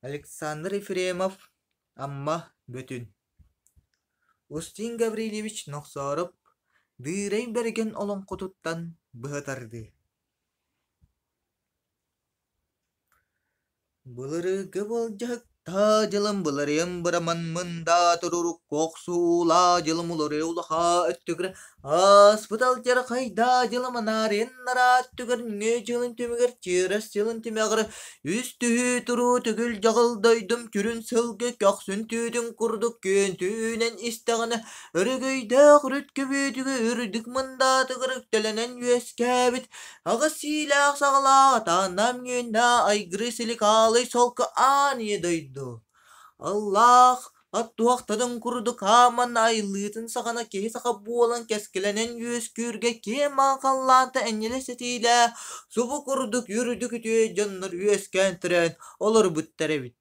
Александр Ефремов, амма бөтүн. Устин Гаврилевич Ноксоров, дырай берген олон кутуттан быһатарды. Булырыгы болжак та жылым буларым быраман мында турурук коксула жылым улары улаха өттүгір аспытал жара кайда жылым анарен нара өттүгір не жылын төмөгер чирас жылын төмөгір үстү туру түгүл жагылдойдум күрүн сылгы көксүн түйдүн курдук көн түйнен истаганы өрөгөйдө хүрүткө бүйдүгө үрдүк мында тыгырыктеленен үескәбит Агасилах сагала танам гүнда айгры силикалый солка ани дойду. Аллах аттуақтадың курду каман айлытын сағана кей сақа буолан кескеленен yüz кürge кема қалланты әнелесетейлі. Субу курдук юрдук үтüе жаннар yüz кәнтірен олар бүттәрі бит.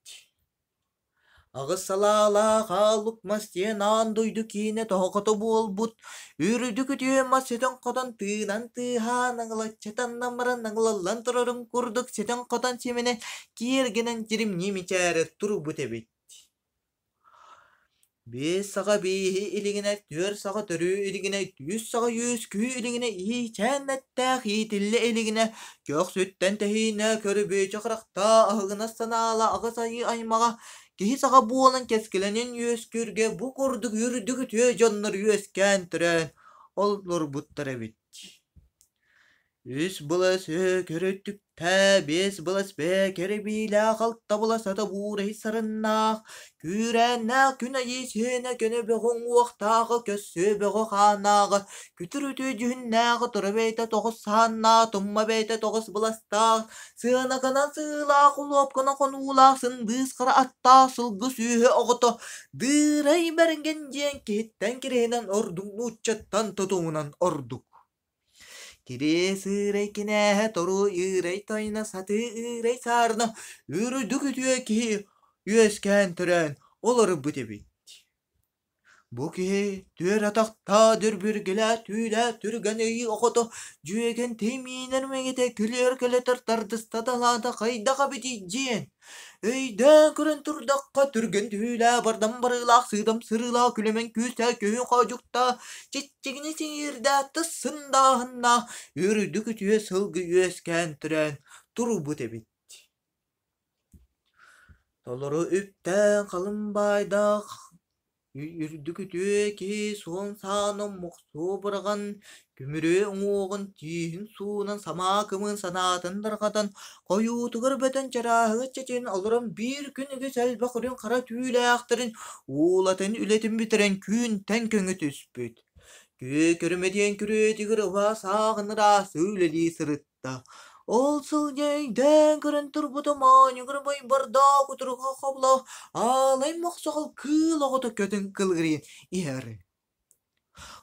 Агысалала халук мастен андойду кине тохото болбут. Үрдүк үтüе мастен кодан тыынан тыхан аңлачатан намран аңлалан турарым курдук сетен кодан семене киргенен жирим немичәрі туру бүтебит. Бес саға бейі илигіне, төр саға төрі илигіне, түс саға yüz күй илигіне, ичәннәттәқ етілі илигіне, кök сөттен тәхейіне көрі бөйчі қырақта ағығына санала ағыз айы аймаға, кехи саға буолан кескеленен yüz көрге бұ құрдық үрдігі түйе жаннар yüz кәнтірен, олар бұттар әбет. Үс бұлас көрөттік тә, бес бұлас бә керебейлі қалта бұлас ата бұрай сарыннақ, күрәннақ күн айы сені көні бәғын уақтағы көсі бәғі қанағы, күтір өті жүннағы тұры бәйті тоғыз санна, тұмма бәйті тоғыз бұластақ, сыны қынан сылақ ұлып қына қонулақ, сындыз қара атта сылғы сүйі оғыты, дырай бәрінген жен кеттен керенен ордың ұтчаттан тұтуынан ордық. Кире сырай кине тору ырай тайна саты ырай сарна үрдүк үтүе ки үескән төрән олары бүтебит. Бу ки түер атакта дүрбүргеле түйле түргән өй оғыты жүеген теминер мегете күлер келе тартардыста далада кайдага бити жиен. Өйден көрін тұрдаққа түрген түйлі бардан барылақ сыдам сырыла күлемен күсә күйін қажықта чечегіне сеңерді тұсындағында үрді күтіе сылғы өскен түрен тұру бұтебет. Толыры үптен қалынбайдақ үрді күтіе ки суын саным мұқсу бұрған күмірі оғын түйін суынан сама кымын санатындырғадан қойутығыр бөтін жарағы чечен алырым бір күнігі сәлбі құрын қара түйілі ақтырын олатын үлетін бітірен күн тән көңі түспөт. Көрмеден күретігір ұва сағыныра сөйлелі сырытта. Ол сылгейден көрін тұрбыты маниғыр бай барда күтірға қабла алай мақсағыл кыл оғыты көтін кылғырын иәрі.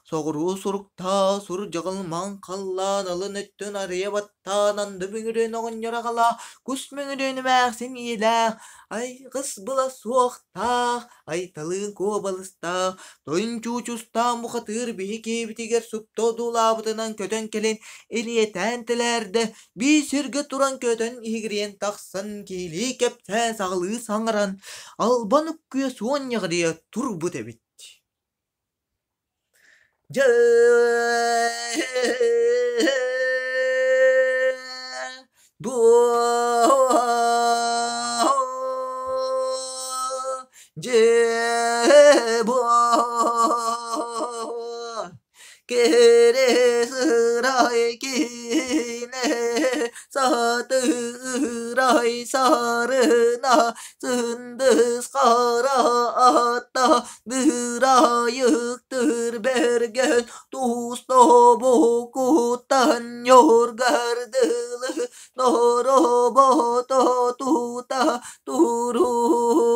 Соғыру сұрықта сұр жағылман қаллан алын өттін ария баттан анды бүңірен оғын жарағала күс мүңірені мәқсен еләқ ай қыс бұла суақтақ ай талын көбалыстақ тойын чучустан бұқатыр бейке бітігер сұпто дулабытынан көтін келен елетән тілерді бейсерге тұран көтін игірен тақсын келі кептен сағылы саңыран албан үккүйе суын яғырия тұр бұт әбет. Je bo je bo kere sıray kine satıray sarına sındız kara atta dırayıktır bergen tusto bokutan yorgardılı noroboto tuta turuy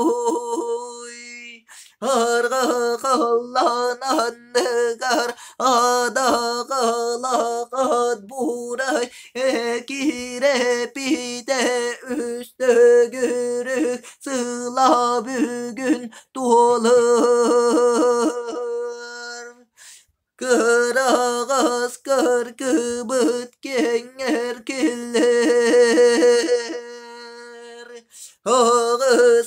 Arga kallanan negar ada kalakad buray ekire pide üstü gürük sıla bugün tuğulur Kırağız kır kıbıt kenger killer Ağız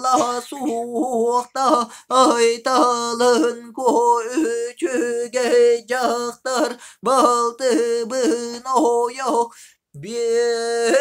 Dağda soğukta aytalın koyucu gecektir baldımın oyu birim.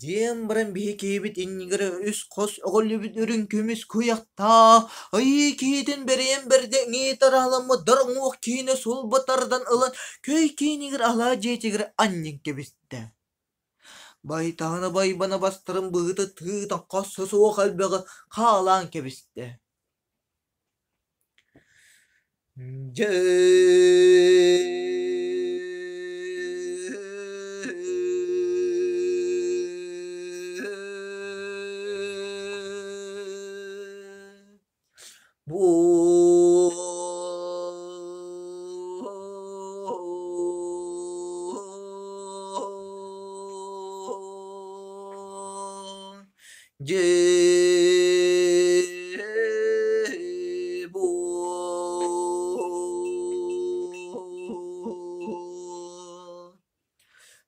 Дем баран бекебит иннигere үс кос оголлубут үрүн күмүс куякта. Ай киитин берем берде ңи тараламы дарыңук кийине сул батардан ылан көй кийинигер ала жетигер аннин кебисте. Байтағына байбана бастырын бұғыты тыытан қасы соқ әлбегі қалан кебісті.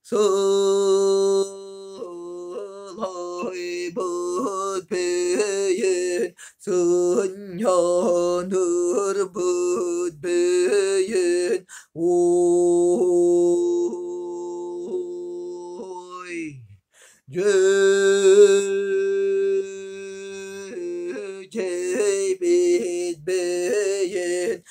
Sılay bıt beyin, sınyanır bıt beyin, oy, cebit beyin,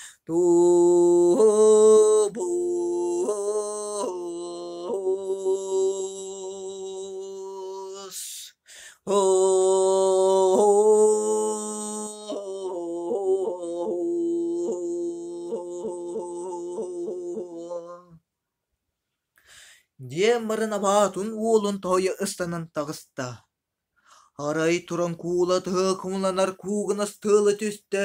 Дем барына батун уолун тойы ыстанан тағыста. Арай туран куулаты кумланар куугынас тылы түсті.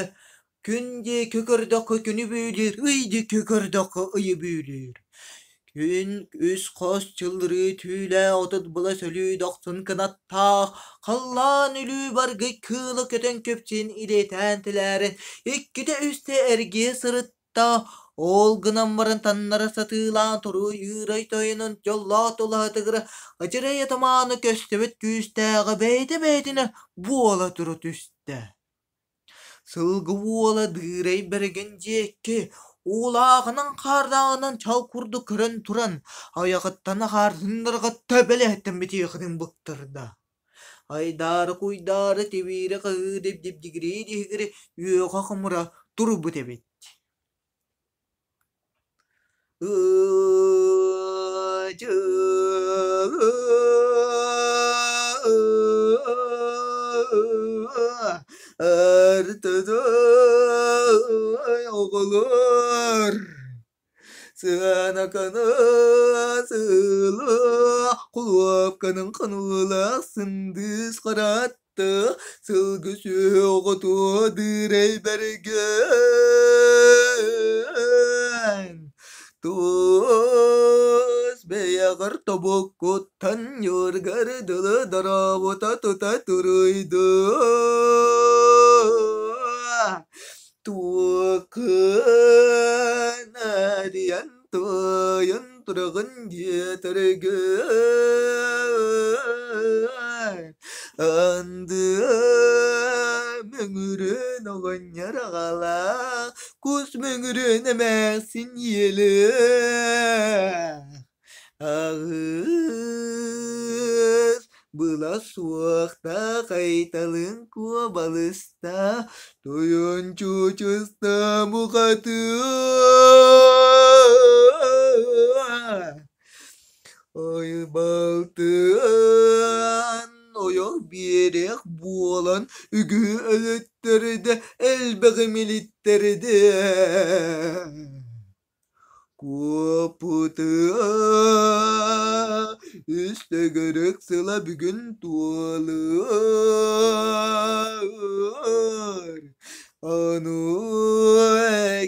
Күнде көкөрдөккө күнү бүүлер, ыйды көкөрдөккө ыйы бүүлер. Күн үс қос чылдыры түүлә отыд бұла сөлі доқтын кынатта. Қаллан үлі баргы кылы көтен көпчен илетен тіләрін. Иккіде үсте әрге сырытта. Ол гынан баран таннара сатылан туру юрай тойынын жолла толатыгыры ажыры ятаманы көстөбөт күүстәгы бейті-бейтіні буола туру түсті. Сылгы буола дырай берген жекке улағының қардағынан чал курду көрін туран аяғыттаны қардындырға төбелі әттен беті еқінің бұқтырда. Айдары куйдары тебері қығы деп дегірі дегірі үйеға қымыра тұру бұт әбет. Artıda oğulur Sığana kanı sığılı Kulupkanın kanıla sındız qarattı Sılgısı oğutu direy bergen Tuz beyağır tobuk kuttan yorgar dılı daravuta tuta turuydu Tuğun adiyan tuyun turağın yetergen Andı müngürün oğun yarağala Kus müngürün emersin yeli Ağız Bıla suakta kaytalın kuva balısta Tuyun çuçusta mukatı Oy baltın Oyak birek buolan Ügü ölütterde elbeği militterde Koputu üstte görük sıla bugün tuğalır Anu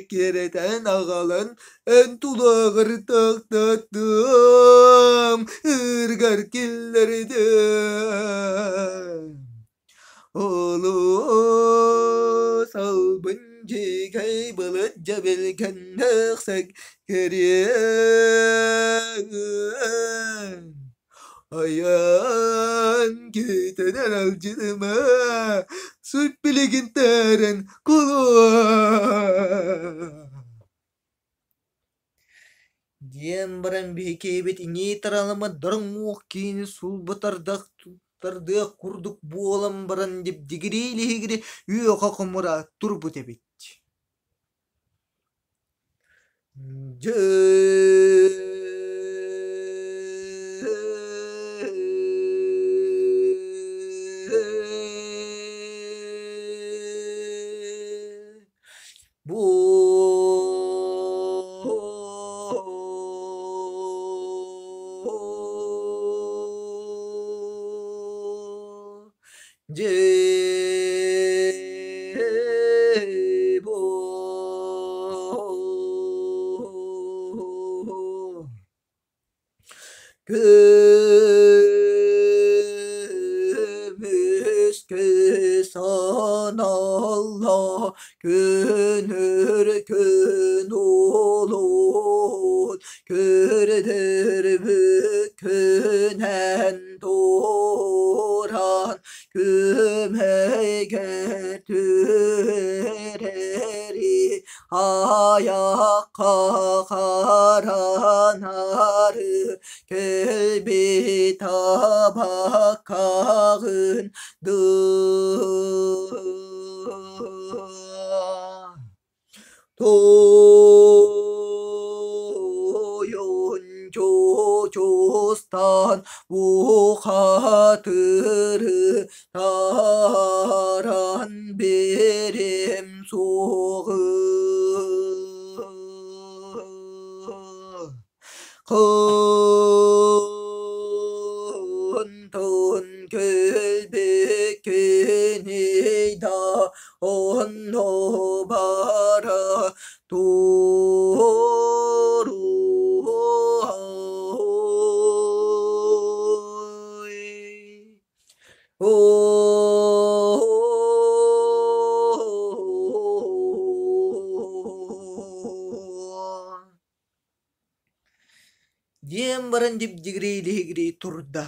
kereten ağalan en tulağır taktattım Irgar killerden Olu salbın cekay belgen nöksek kerien. Ayan gitenen alcılıma süt biligin teren kulu. Диэн баран бихикебит ине таралама дарыңуох киини сулбатардах тардыах курдук буолам баран дип дигири лихигири үөка комура турбут эбит. Kömüş kesan Allah könür kön olur kördür könen doğuran köme götüreri ayak karanarı kelbi tabakağın toyun çoçostan bu hatırı taran berim soğuk Kuntun kölbekeni da onno bara toru Диэн баран дип дигри лихигри турда.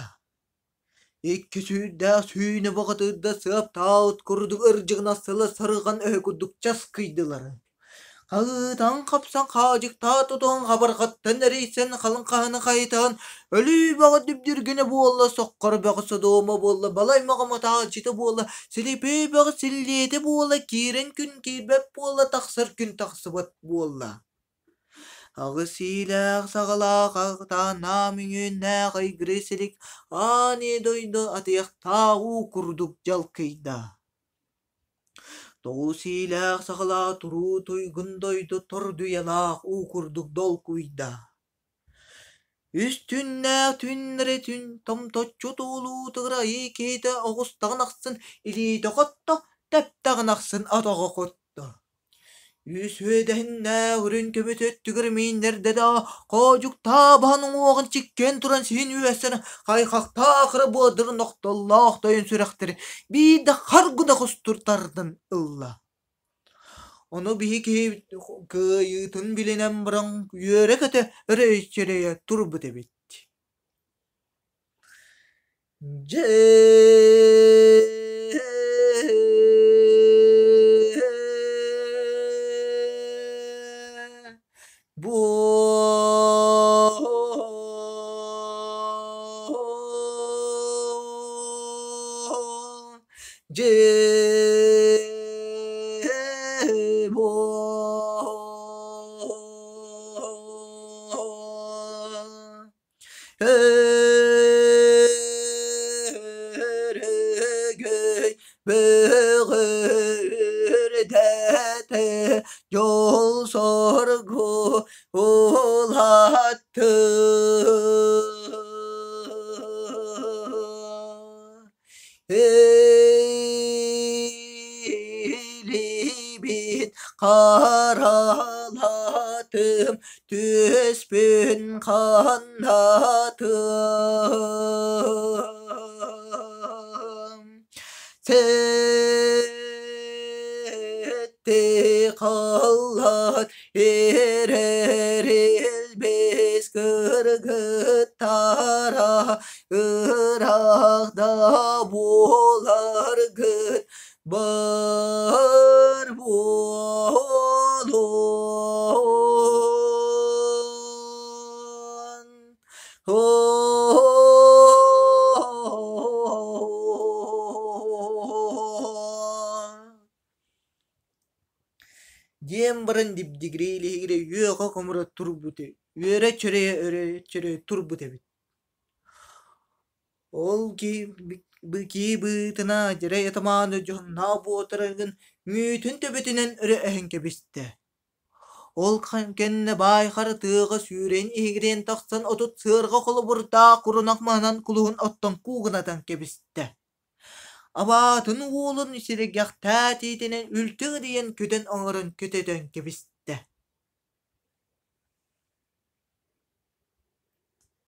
Икки сүйдә сүйіне бағытыда сып таут күрдік ыржығына сылы сырыған өкүдік час кыйдылары. Қағытан қапсан қажық татудың қабарғаттан әрейсен қалың қағыны қайтан өлі бағы дүбдіргені болла соққар бағы содома болла балай мағыма тағжеті болла сілепе бағы сіллеті болла керен күн кербәп болла тақсыр күн тақсыбат болла. Ағысилақ сағалақ ақтана мүңіне ғайгреселік ане дойды атияқ тағу күрдік жалқыйда. Тоғысилақ сағала тұру тойгын дойды тұрды ялақ ұқырдық дол күйда. Үстүннә түннері түн томточу толу тұғырайы кейді оғыстағын ақсын илі тоқытты тәптағын ақсын атаға қотты. Үсөйдәһиннә үрін көмөтөт түгірмейіндерді да қожук табаның оғын чеккен тұран сен үйәсін қайқақта ақыры бұдыр ноқталлақ дайын сүрәқтірі бейді қаргуда құстыртардың ылла. Onu bihi kıyıtın bilinen bıran yörek öte reçereye turbu debit. Yol sorgu ulattı Elibin karaladım Tüsbün kanadım Setti kallat erelbes kırgıttara Irak'da bolar gıt bar bolon Дем баран дибдигрейли хигре юэха комура турбуте. Öre çöre turbute bit. Ол ки бытына жere ятаманы жонна буотарагын мүтүн төбөтүнен өрө эһенке бисте. Ол кенне байхары тыга сүүрен игрен таксан отут сырга колу бурда курунак манан кулугун оттон куугунатан кебисте. Абатын уолун исерегяк тәтитинен үлтүг диен көтен оңорун көтөтөн кебисте.